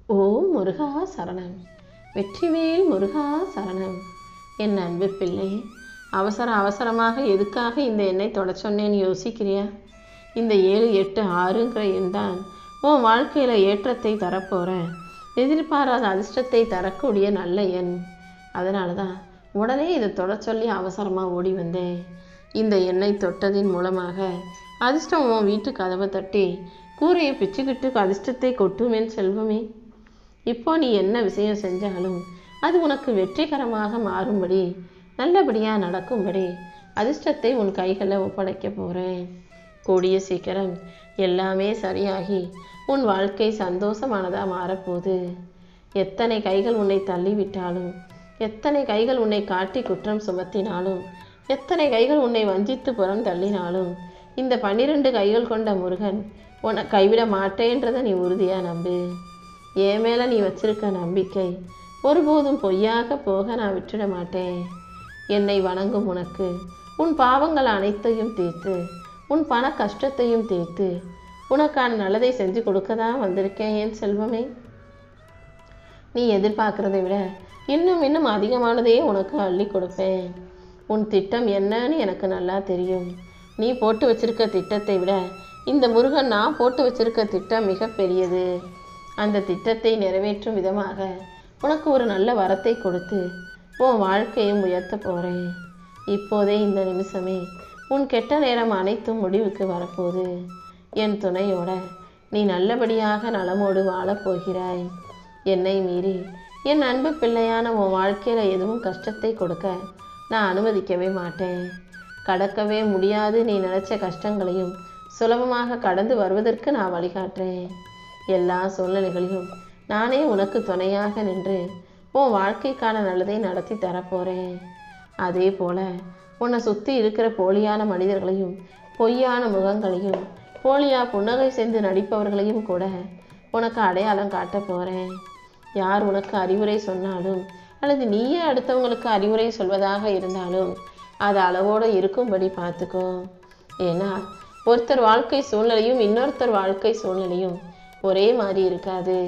ஓ முருகா சரணம், வெற்றிவேல் முருகா சரணம். என் அன்பு பிள்ளை, அவசரமாக எதுக்காக இந்த எண்ணெய் தொட சொன்னேன்னு யோசிக்கிறியா? இந்த 7, 8, 6ங்கிற எண் தான் உன் வாழ்க்கையில் ஏற்றத்தை தரப்போகிறேன், எதிர்பாராத அதிர்ஷ்டத்தை தரக்கூடிய நல்ல எண். அதனால தான் உடனே இதை தொட சொல்லி அவசரமாக ஓடி வந்தேன். இந்த எண்ணெய் தொட்டதின் மூலமாக அதிர்ஷ்டம் உன் வீட்டு கதவை தட்டி கூரையை பிச்சுக்கிட்டு அதிர்ஷ்டத்தை கொட்டுமேன் செல்வமே. இப்போ நீ என்ன விஷயம் செஞ்சாலும் அது உனக்கு வெற்றிகரமாக மாறும்படி, நல்லபடியாக நடக்கும்படி அதிர்ஷ்டத்தை உன் கைகளில் ஒப்படைக்க போகிறேன். கூடிய சீக்கிரம் எல்லாமே சரியாகி உன் வாழ்க்கை சந்தோஷமானதாக மாறப்போகுது. எத்தனை கைகள் உன்னை தள்ளிவிட்டாலும், எத்தனை கைகள் உன்னை காட்டி குற்றம் சுமத்தினாலும், எத்தனை கைகள் உன்னை வஞ்சித்து புறம் தள்ளினாலும், இந்த 12 கைகள் கொண்ட முருகன் உன்னை கைவிட மாட்டேன்றதை நீ உறுதியாக நம்பு. என் மேலே நீ வச்சிருக்க நம்பிக்கை ஒருபோதும் பொய்யாக போக நான் விட்டுட மாட்டேன். என்னை வணங்கும் உனக்கு உன் பாவங்கள் அனைத்தையும் தீர்த்து, உன் பண கஷ்டத்தையும் தீர்த்து, உனக்கான நல்லதை செஞ்சு கொடுக்க தான் வந்திருக்கேன் என் செல்வமே. நீ எதிர்பார்க்குறதை விட இன்னும் அதிகமானதையே உனக்கு அள்ளி கொடுப்பேன். உன் திட்டம் என்னன்னு எனக்கு நல்லா தெரியும். நீ போட்டு வச்சிருக்க திட்டத்தை விட இந்த முருகன் நான் போட்டு வச்சிருக்க திட்டம் மிக பெரியது. அந்த திட்டத்தை நிறைவேற்றும் விதமாக உனக்கு ஒரு நல்ல வரத்தை கொடுத்து உன் வாழ்க்கையும் உயர்த்த போகிறேன். இப்போதே இந்த நிமிஷமே உன் கெட்ட நேரம் அனைத்தும் முடிவுக்கு வரப்போகுது. என் துணையோட நீ நல்லபடியாக நலமோடு வாழப்போகிறாய். என்னை மீறி என் அன்பு பிள்ளையான உன் வாழ்க்கையில் எதுவும் கஷ்டத்தை கொடுக்க நான் அனுமதிக்கவே மாட்டேன். கடக்கவே முடியாது நீ நினச்ச கஷ்டங்களையும் சுலபமாக கடந்து வருவதற்கு நான் வழிகாட்டுறேன். எல்லா சூழ்நிலைகளிலும் நானே உனக்கு துணையாக நின்று உன் வாழ்க்கைக்கான நல்லதை நடத்தி தரப்போகிறேன். அதே போல் உன்னை சுற்றி இருக்கிற போலியான மனிதர்களையும், பொய்யான முகங்களையும், போலியா புன்னகை செய்து நடிப்பவர்களையும் கூட உனக்கு அடையாளம் காட்ட போகிறேன். யார் உனக்கு அறிவுரை சொன்னாலும் அல்லது நீயே அடுத்தவங்களுக்கு அறிவுரை சொல்வதாக இருந்தாலும் அது அளவோடு இருக்கும்படி பார்த்துக்கோ. ஏன்னா ஒருத்தர் வாழ்க்கை சூழ்நிலையும் இன்னொருத்தர் வாழ்க்கை சூழ்நிலையும் ஒரே மாதிரி இருக்காது.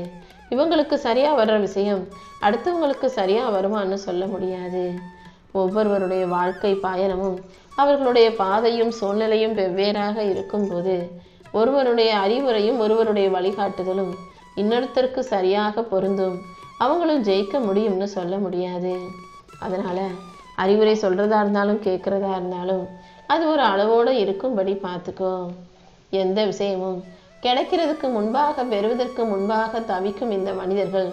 இவங்களுக்கு சரியாக வர்ற விஷயம் அடுத்தவங்களுக்கு சரியாக வருமானு சொல்ல முடியாது. ஒவ்வொருவருடைய வாழ்க்கை பயணமும் அவர்களுடைய பாதையும் சூழ்நிலையும் வெவ்வேறாக இருக்கும்போது ஒருவருடைய அறிவுரையும் ஒருவருடைய வழிகாட்டுதலும் இன்னொருத்தருக்கு சரியாக பொருந்தும், அவங்களும் ஜெயிக்க முடியும்னு சொல்ல முடியாது. அதனால் அறிவுரை சொல்கிறதா இருந்தாலும் கேட்குறதா இருந்தாலும் அது ஒரு அளவோடு இருக்கும்படி பார்த்துக்கோ. எந்த விஷயமும் கிடைக்கிறதுக்கு முன்பாக, பெறுவதற்கு முன்பாக தவிக்கும் இந்த மனிதர்கள்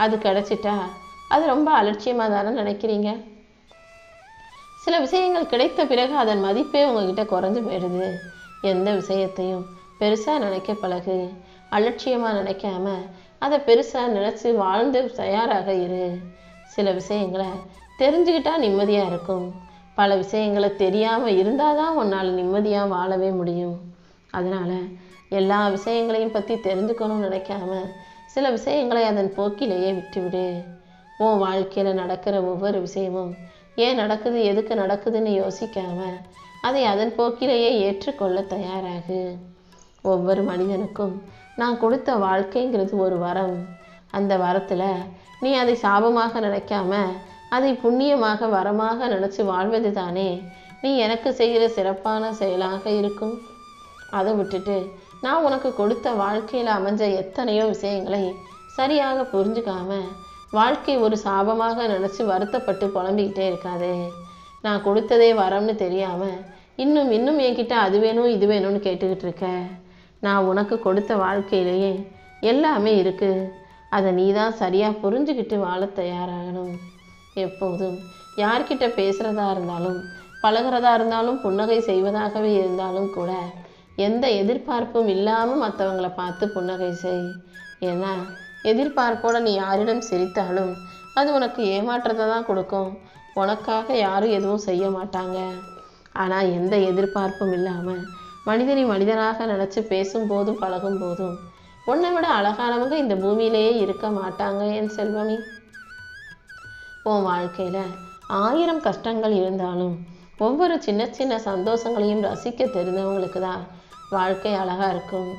அது கிடைச்சிட்டா அது ரொம்ப அலட்சியமாக தானே நினைக்கிறீங்க. சில விஷயங்கள் கிடைத்த பிறகு அதன் மதிப்பே உங்ககிட்ட குறைஞ்சு போயிடுது. எந்த விஷயத்தையும் பெருசாக நினைக்க பழகு. அலட்சியமாக நினைக்காம அதை பெருசாக நினச்சி வாழ்ந்து தயாராக இரு. சில விஷயங்களை தெரிஞ்சுக்கிட்டா நிம்மதியாக இருக்கும். பல விஷயங்களை தெரியாமல் இருந்தால் தான் உன்னால் நிம்மதியாக வாழவே முடியும். அதனால் எல்லா விஷயங்களையும் பற்றி தெரிஞ்சுக்கணும்னு நினைக்காம சில விஷயங்களை அதன் போக்கிலேயே விட்டுவிடு. உன் வாழ்க்கையில் நடக்கிற ஒவ்வொரு விஷயமும் ஏன் நடக்குது, எதுக்கு நடக்குதுன்னு யோசிக்காம அதை அதன் போக்கிலேயே ஏற்றுக்கொள்ள தயாராகு. ஒவ்வொரு மனிதனுக்கும் நான் கொடுத்த வாழ்க்கைங்கிறது ஒரு வரம். அந்த வரத்தில் நீ அதை சாபமாக நினைக்காம அதை புண்ணியமாக வரமாக நினச்சி வாழ்வது தானே நீ எனக்கு செய்கிற சிறப்பான செயலாக இருக்கும். அதை விட்டுட்டு நான் உனக்கு கொடுத்த வாழ்க்கையில் அமைஞ்ச எத்தனையோ விஷயங்களை சரியாக புரிஞ்சுக்காம வாழ்க்கை ஒரு சாபமாக நினச்சி வருத்தப்பட்டு புலம்பிக்கிட்டே இருக்காதே. நான் கொடுத்ததே வரம்னு தெரியாமல் இன்னும் என்கிட்ட அது வேணும் இது வேணும்னு கேட்டுக்கிட்டு இருக்க. நான் உனக்கு கொடுத்த வாழ்க்கையிலேயே எல்லாமே இருக்குது. அதை நீ தான் சரியாக புரிஞ்சுக்கிட்டு வாழ தயாராகணும். எப்போதும் யார்கிட்ட பேசுகிறதா இருந்தாலும், பழகிறதா இருந்தாலும், புன்னகை செய்வதாகவே இருந்தாலும் கூட எந்த எதிர்பார்ப்பும் இல்லாமல் மற்றவங்களை பார்த்து புன்னகை செய். ஏன்னா எதிர்பார்ப்போடு நீ யாரிடம் சிரித்தாலும் அது உனக்கு ஏமாற்றத்தை தான் கொடுக்கும். உனக்காக யாரும் எதுவும் செய்ய மாட்டாங்க. ஆனால் எந்த எதிர்பார்ப்பும் இல்லாமல் மனிதனை மனிதனாக நினச்சி பேசும்போதும் பழகும் போதும் உன்னை விட அழகானவங்க இந்த பூமியிலேயே இருக்க மாட்டாங்க என் செல்வமே. உன் வாழ்க்கையில் 1000 கஷ்டங்கள் இருந்தாலும் ஒவ்வொரு சின்ன சின்ன சந்தோஷங்களையும் ரசிக்க தெரிந்தவங்களுக்கு தான் வாழ்க்கை அழகாக இருக்கும்.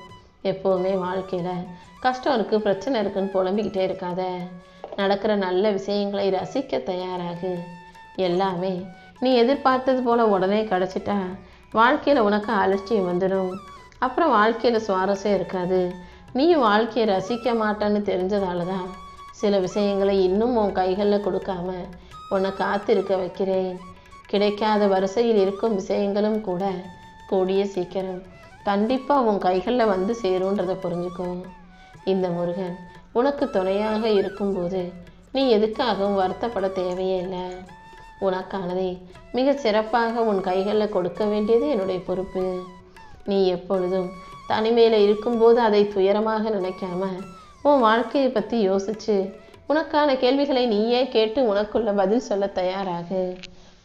எப்போவுமே வாழ்க்கையில் கஷ்டம் இருக்குது, பிரச்சனை இருக்குன்னு புலம்பிக்கிட்டே இருக்காத. நடக்கிற நல்ல விஷயங்களை ரசிக்க தயாராகு. எல்லாமே நீ எதிர்பார்த்தது போல் உடனே கிடச்சிட்டா வாழ்க்கையில் உனக்கு அலட்சியம் வந்துடும். அப்புறம் வாழ்க்கையில் சுவாரஸ்யம் இருக்காது. நீயும் வாழ்க்கையை ரசிக்க மாட்டேன்னு தெரிஞ்சதால தான் சில விஷயங்களை இன்னும் உன் கைகளில் கொடுக்காம உன்னை காத்திருக்க வைக்கிறேன். கிடைக்காத வரிசையில் இருக்கும் விஷயங்களும் கூட கூடிய சீக்கிரம் கண்டிப்பாக உன் கைகளில் வந்து சேருன்றதை புரிஞ்சுக்கும். இந்த முருகன் உனக்கு துணையாக இருக்கும்போது நீ எதுக்காகவும் வருத்தப்பட தேவையே இல்லை. உனக்கானதை மிக சிறப்பாக உன் கைகளில் கொடுக்க வேண்டியது என்னுடைய பொறுப்பு. நீ எப்பொழுதும் தனிமையில் இருக்கும்போது அதை துயரமாக நினைக்காம உன் வாழ்க்கையை பற்றி யோசிச்சு உனக்கான கேள்விகளை நீயே கேட்டு உனக்குள்ள பதில் சொல்ல தயாராகு.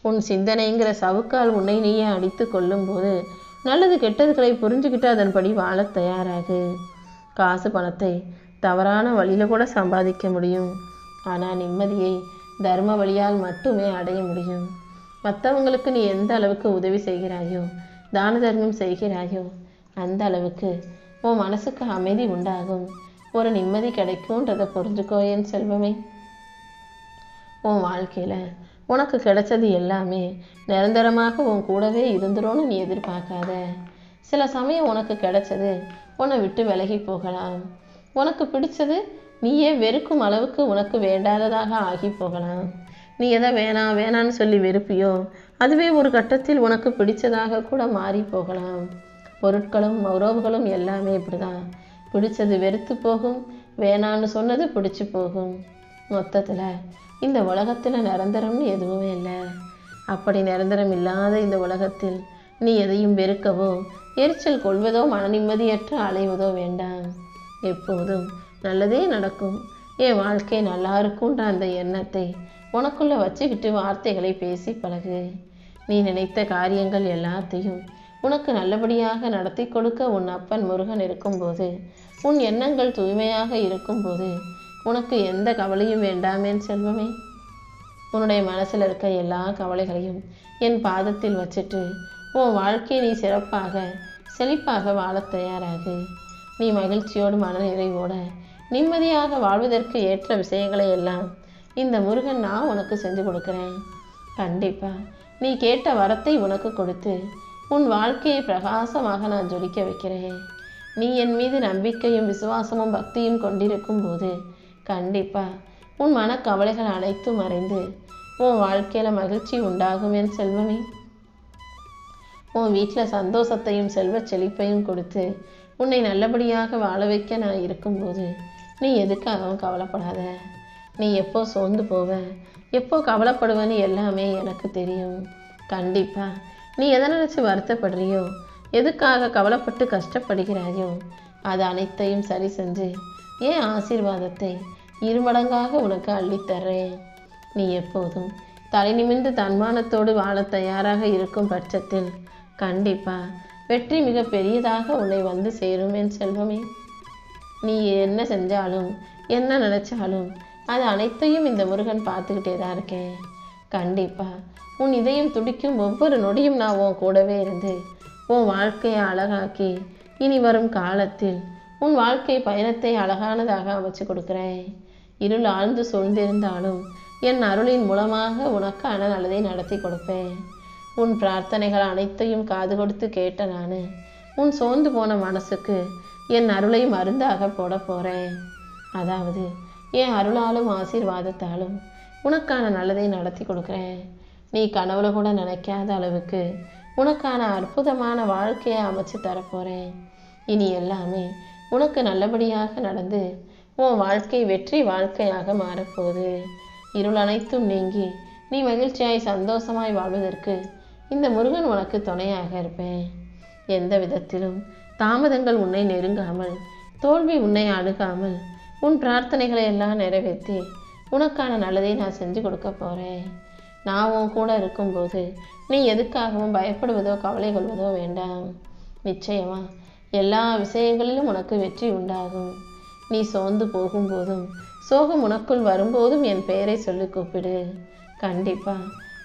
உன் சிந்தனைங்கிற சவுக்கால் உன்னை நீயே அடித்து கொள்ளும்போது நல்லது கெட்டதுகளை புரிஞ்சுக்கிட்டு அதன்படி வாழ தயாராகு. காசு பணத்தை தவறான வழியில் கூட சம்பாதிக்க முடியும். ஆனால் நிம்மதியை தர்ம வழியால் மட்டுமே அடைய முடியும். மற்றவங்களுக்கு நீ எந்த அளவுக்கு உதவி செய்கிறாயோ, தான தர்மம் செய்கிறாயோ, அந்த அளவுக்கு உன் மனசுக்கு அமைதி உண்டாகும், ஒரு நிம்மதி கிடைக்கும்ன்றதை புரிஞ்சுக்கோ என் செல்வமே. உன் வாழ்க்கையில் உனக்கு கிடைச்சது எல்லாமே நிரந்தரமாக உன் கூடவே இருந்துரும்னு நீ எதிர்பார்க்காத. சில சமயம் உனக்கு கிடைச்சது உன்னை விட்டு விலகி போகலாம். உனக்கு பிடிச்சது நீயே வெறுக்கும் அளவுக்கு உனக்கு வேண்டாததாக ஆகி போகலாம். நீ எதை வேணாம் வேணான்னு சொல்லி வெறுப்பியோ அதுவே ஒரு கட்டத்தில் உனக்கு பிடிச்சதாக கூட மாறி போகலாம். பொருட்களும் உறவுகளும் எல்லாமே இப்படிதான். பிடிச்சது வெறுத்து போகும், வேணான்னு சொன்னது பிடிச்சி போகும். மொத்தத்தில் இந்த உலகத்தில் நிரந்தரம்னு எதுவுமே இல்லை. அப்படி நிரந்தரம் இல்லாத இந்த உலகத்தில் நீ எதையும் வெறுக்கவோ எரிச்சல் கொள்வதோ மன நிம்மதியற்று அலைவதோ வேண்டாம். எப்போதும் நல்லதே நடக்கும், என் வாழ்க்கை நல்லா இருக்குன்ற அந்த எண்ணத்தை உனக்குள்ளே வச்சுக்கிட்டு வார்த்தைகளை பேசி பழகு. நீ நினைத்த காரியங்கள் எல்லாத்தையும் உனக்கு நல்லபடியாக நடத்தி கொடுக்க உன் அப்பன் முருகன் இருக்கும்போது, உன் எண்ணங்கள் தூய்மையாக இருக்கும்போது உனக்கு எந்த கவலையும் வேண்டாமேன் செல்வமே. உன்னுடைய மனசில் இருக்க எல்லா கவலைகளையும் என் பாதத்தில் வச்சுட்டு உன் வாழ்க்கையை நீ சிறப்பாக செழிப்பாக வாழ தயாராகு. நீ மகிழ்ச்சியோடு மன நிறைவோட நிம்மதியாக வாழ்வதற்கு ஏற்ற விஷயங்களை எல்லாம் இந்த முருகன் நான் உனக்கு செஞ்சு கொடுக்குறேன். கண்டிப்பாக நீ கேட்ட வரத்தை உனக்கு கொடுத்து உன் வாழ்க்கையை பிரகாசமாக நான் ஜொலிக்க வைக்கிறேன். நீ என் மீது நம்பிக்கையும் விசுவாசமும் பக்தியும் கொண்டிருக்கும் போது கண்டிப்பாக உன் மனக்கவலைகள் அனைத்தும் மறைந்து உன் வாழ்க்கையில் மகிழ்ச்சி உண்டாகும் என் செல்வமே. உன் வீட்டில் சந்தோஷத்தையும் செல்வ செழிப்பையும் கொடுத்து உன்னை நல்லபடியாக வாழ வைக்க நான் இருக்கும்போது நீ எதுக்காகவும் கவலைப்படாத. நீ எப்போ சோர்ந்து போவ, எப்போ கவலைப்படுவேன்னு எல்லாமே எனக்கு தெரியும். கண்டிப்பாக நீ எதை நினச்சி வருத்தப்படுறியோ, எதுக்காக கவலைப்பட்டு கஷ்டப்படுகிறாயோ அது அனைத்தையும் சரி செஞ்சு ஏன் ஆசீர்வாதத்தை இருமடங்காக உனக்கு அள்ளித்தர்றேன். நீ எப்போதும் தலை நிமிர்ந்து தன்மானத்தோடு வாழ தயாராக இருக்கும் பட்சத்தில் கண்டிப்பாக வெற்றி மிக பெரியதாக உன்னை வந்து சேரும் என் செல்வமே. நீ என்ன செஞ்சாலும் என்ன நினச்சாலும் அது அனைத்தையும் இந்த முருகன் பார்த்துக்கிட்டே தான் இருக்கேன். கண்டிப்பாக உன் இதயம் துடிக்கும் ஒவ்வொரு நொடியும் நான் உன் கூடவே இருந்து உன் வாழ்க்கையை அழகாக்கி இனி வரும் காலத்தில் உன் வாழ்க்கை பயணத்தை அழகானதாக அமைச்சு கொடுக்குறேன். இருள் ஆழ்ந்து சூழ்ந்திருந்தாலும் என் அருளின் மூலமாக உனக்கான நல்லதை நடத்தி கொடுப்பேன். உன் பிரார்த்தனைகள் அனைத்தையும் காது கொடுத்து கேட்ட நான் உன் சோர்ந்து போன மனசுக்கு என் அருளை மருந்தாக போட போகிறேன். அதாவது என் அருளாலும் ஆசீர்வாதத்தாலும் உனக்கான நல்லதை நடத்தி கொடுக்குறேன். நீ கனவுல கூட நினைக்காத அளவுக்கு உனக்கான அற்புதமான வாழ்க்கையை அமைச்சு தரப்போகிறேன். இனி எல்லாமே உனக்கு நல்லபடியாக நடந்து உன் வாழ்க்கை வெற்றி வாழ்க்கையாக மாறப்போகுது. இருள் அனைத்தும் நீங்கி நீ மகிழ்ச்சியாய் சந்தோஷமாய் வாழ்வதற்கு இந்த முருகன் உனக்கு துணையாக இருப்பேன். எந்த விதத்திலும் தாமதங்கள் உன்னை நெருங்காமல், தோல்வி உன்னை அணுகாமல் உன் பிரார்த்தனைகளை எல்லாம் நிறைவேற்றி உனக்கான நல்லதை நான் செஞ்சு கொடுக்க போகிறேன். நான் உன் கூட இருக்கும்போது நீ எதுக்காகவும் பயப்படுவதோ கவலை கொள்வதோ வேண்டாம். நிச்சயமா எல்லா விஷயங்களிலும் உனக்கு வெற்றி உண்டாகும். நீ சோர்ந்து போகும்போதும் சோகம் உனக்குள் வரும்போதும் என் பெயரை சொல்லி கூப்பிடு. கண்டிப்பா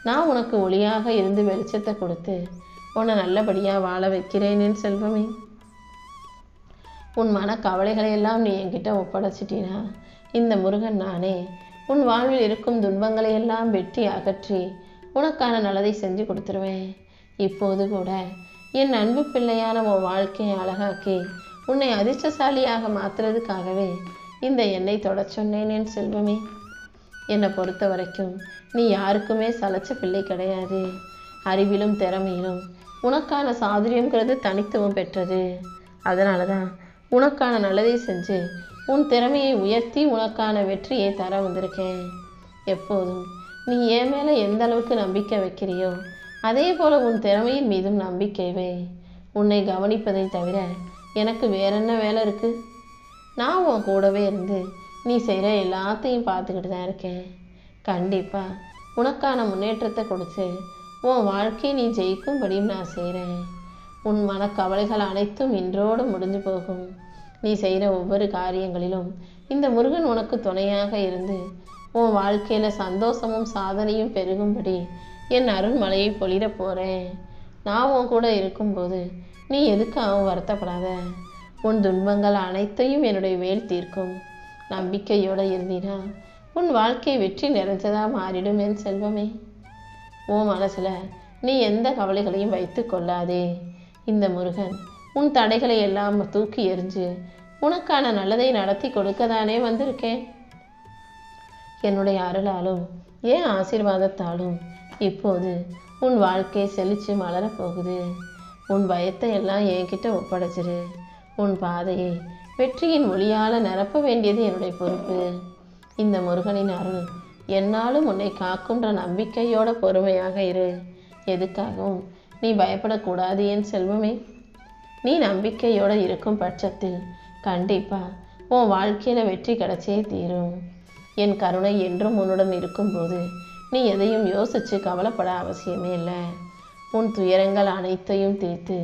நான் உனக்கு ஒளியாக இருந்து வெளிச்சத்தை கொடுத்து உன்னை நல்லபடியாக வாழ வைக்கிறேன் என் செல்வமே. உன் மன கவலைகளையெல்லாம் நீ என்கிட்ட ஒப்படைச்சிட்டினா இந்த முருகன் நானே உன் வாழ்வில் இருக்கும் துன்பங்களை எல்லாம் வெட்டி அகற்றி உனக்கான நல்லதை செஞ்சு கொடுத்துருவேன். இப்போது கூட என் அன்பு பிள்ளையான உன் வாழ்க்கையை அழகாக்கி உன்னை அதிர்ஷ்டசாலியாக மாற்றுறதுக்காகவே இந்த எண்ணெய் தொட சொன்னேன் என் செல்வமே. என்னை பொறுத்த வரைக்கும் நீ யாருக்குமே சலைச்ச பிள்ளை கிடையாது. அறிவிலும் திறமையிலும் உனக்கான சாதுரியங்கிறது தனித்துவம் பெற்றது. அதனால தான் உனக்கான நல்லதை செஞ்சு உன் திறமையை உயர்த்தி உனக்கான வெற்றியை தர வந்திருக்கேன். எப்போதும் நீ என் மேலே எந்த அளவுக்கு நம்பிக்கை வைக்கிறியோ அதே போல் உன் திறமையின் மீதும் நம்பிக்கை வை. உன்னை கவனிப்பதை தவிர எனக்கு வேற என்ன வேலை இருக்குது? நான் உன் கூடவே இருந்து நீ செய்கிற எல்லாத்தையும் பார்த்துக்கிட்டு தான் இருக்கேன். கண்டிப்பாக உனக்கான முன்னேற்றத்தை கொடுத்து உன் வாழ்க்கையை நீ ஜெயிக்கும்படியும் நான் செய்கிறேன். உன் மனக்கவலைகள் அனைத்தும் இன்றோடு முடிஞ்சு போகும். நீ செய்கிற ஒவ்வொரு காரியங்களிலும் இந்த முருகன் உனக்கு துணையாக இருந்து உன் வாழ்க்கையில் சந்தோஷமும் சாதனையும் பெருகும்படி என் அருள்மலையை பொழிட போகிறேன். நான் உன் கூட இருக்கும்போது நீ எதுக்காகவும் வருத்தப்படாத. உன் துன்பங்கள் அனைத்தையும் என்னுடைய வேல் தீர்க்கும். நம்பிக்கையோடு இருந்தீனா உன் வாழ்க்கை வெற்றி நிறைஞ்சதாக மாறிடும் என் செல்வமே. உன் மனசில் நீ எந்த கவலைகளையும் வைத்து கொள்ளாதே. இந்த முருகன் உன் தடைகளை எல்லாம் தூக்கி எறிஞ்சு உனக்கான நல்லதை நடத்தி கொடுக்கதானே வந்திருக்கேன். என்னுடைய அருளாலும் ஏன் ஆசீர்வாதத்தாலும் இப்போது உன் வாழ்க்கை செழித்து மலரப்போகுது. உன் பயத்தை எல்லாம் என்கிட்ட ஒப்படைச்சிரு. உன் பாதையை வெற்றியின் ஒளியால் நிரப்ப வேண்டியது என்னுடைய பொறுப்பு. இந்த முருகனின் அருள் என்னாலும் உன்னை காக்குன்ற நம்பிக்கையோட பொறுமையாக இரு. எதுக்காகவும் நீ பயப்படக்கூடாது என் செல்வமே. நீ நம்பிக்கையோடு இருக்கும் பட்சத்தில் கண்டிப்பாக உன் வாழ்க்கையில் வெற்றி கிடைச்சே தீரும். என் கருணை என்றும் உன்னுடன் இருக்கும்போது நீ எதையும் யோசித்து கவலைப்பட அவசியமே இல்லை. உன் துயரங்கள் அனைத்தையும் தீர்த்து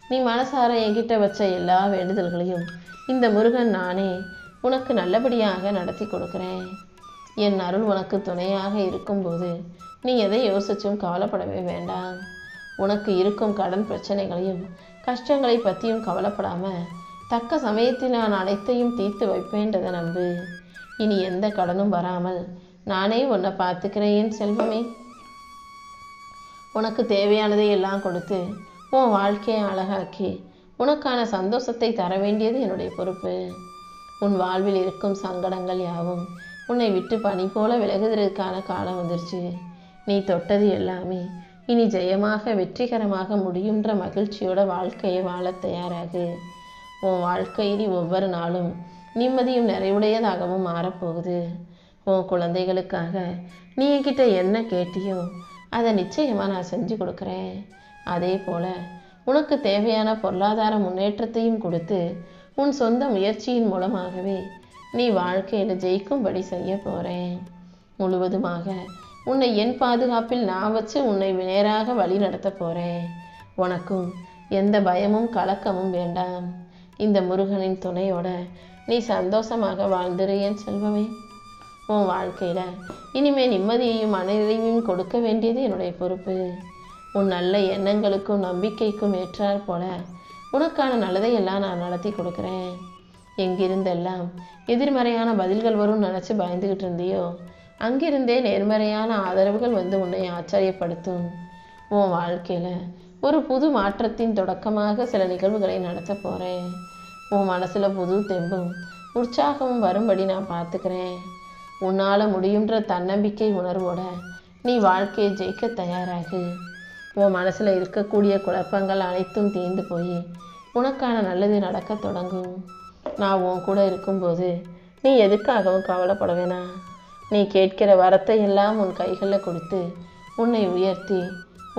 நீ மனசார என்கிட்ட வச்ச எல்லா வேண்டுதல்களையும் இந்த முருகன் நானே உனக்கு நல்லபடியாக நடத்தி கொடுக்குறேன். என் அருள் உனக்கு துணையாக இருக்கும்போது நீ எதை யோசிச்சும் கவலைப்படவே வேண்டாம். உனக்கு இருக்கும் கடன் பிரச்சனைகளையும் கஷ்டங்களை பற்றியும் கவலைப்படாமல் தக்க சமயத்தில் நான் அனைத்தையும் தீர்த்து வைப்பேன்றதை நம்பு. இனி எந்த கடனும் வராமல் நானே உன்னை பார்த்துக்கிறேன் செல்வமே. உனக்கு தேவையானதை எல்லாம் கொடுத்து உன் வாழ்க்கையை அழகாக்கி உனக்கான சந்தோஷத்தை தர வேண்டியது என்னுடைய பொறுப்பு. உன் வாழ்வில் இருக்கும் சங்கடங்கள் யாவும் உன்னை விட்டு பனி போல விலகுவதற்கான காலம் வந்துருச்சு. நீ தொட்டது எல்லாமே இனி ஜெயமாக வெற்றிகரமாக முடியுன்ற மகிழ்ச்சியோட வாழ்க்கையை வாழ தயாராகு. உன் வாழ்க்கை இனி ஒவ்வொரு நாளும் நிம்மதியும் நிறைவுடையதாகவும் மாறப்போகுது. உன் குழந்தைகளுக்காக நீ என்கிட்ட என்ன கேட்டியோ அதை நிச்சயமாக நான் செஞ்சு கொடுக்குறேன். அதே போல் உனக்கு தேவையான பொருளாதார முன்னேற்றத்தையும் கொடுத்து உன் சொந்த முயற்சியின் மூலமாகவே நீ வாழ்க்கையில் ஜெயிக்கும்படி செய்ய போகிறேன். முழுவதுமாக உன்னை என் பாதுகாப்பில் நான் வச்சு உன்னை நேராக வழி நடத்த போகிறேன். உனக்கும் எந்த பயமும் கலக்கமும் வேண்டாம். இந்த முருகனின் துணையோட நீ சந்தோஷமாக வாழ்ந்துரு என் செல்வமே. உன் வாழ்க்கையில் இனிமே நிம்மதியையும் மனநிறைவையும் கொடுக்க வேண்டியது என்னுடைய பொறுப்பு. உன் நல்ல எண்ணங்களுக்கும் நம்பிக்கைக்கும் ஏற்றாற் போல உனக்கான நல்லதையெல்லாம் நான் நடத்தி கொடுக்குறேன். எங்கிருந்தெல்லாம் எதிர்மறையான பதில்கள் வரும்னு நினச்சி பயந்துக்கிட்டு இருந்தியோ அங்கிருந்தே நேர்மறையான ஆதரவுகள் வந்து உன்னை ஆச்சரியப்படுத்தும். உன் வாழ்க்கையில் ஒரு புது மாற்றத்தின் தொடக்கமாக சில நிகழ்வுகளை நடத்த போகிறேன். உன் மனசில் புது தெம்பும் உற்சாகமும் வரும்படி நான் பார்த்துக்கிறேன். உன்னால் முடியுன்ற தன்னம்பிக்கை உணர்வோட நீ வாழ்க்கையை ஜெயிக்க தயாராகு. உன் மனசில் இருக்கக்கூடிய குழப்பங்கள் அனைத்தும் தீர்ந்து போய் உனக்கான நல்லது நடக்க தொடங்கும். நான் உன் கூட இருக்கும்போது நீ எதுக்காகவும் கவலைப்பட வேணாம். நீ கேட்கிற வரத்தை எல்லாம் உன் கைகளில் கொடுத்து உன்னை உயர்த்தி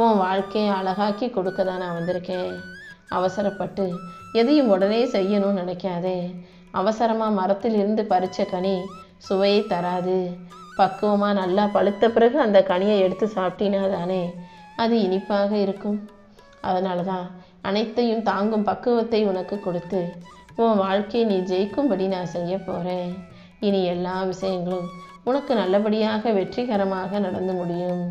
உன் வாழ்க்கையை அழகாக்கி கொடுக்க தான் நான் வந்திருக்கேன். அவசரப்பட்டு எதையும் உடனே செய்யணும்னு நினைக்காதே. அவசரமாக மரத்தில் இருந்து பறித்த கனி சுவையை தராது. பக்குவமாக நல்லா பழுத்த பிறகு அந்த கனியை எடுத்து சாப்பிட்டினா தானே அது இனிப்பாக இருக்கும். அதனால தான் அனைத்தையும் தாங்கும் பக்குவத்தை உனக்கு கொடுத்து உன் வாழ்க்கையை நீ ஜெயிக்கும்படி நான் செய்ய போகிறேன். இனி எல்லா விஷயங்களும் உனக்கு நல்லபடியாக வெற்றிகரமாக நடந்து முடியும்.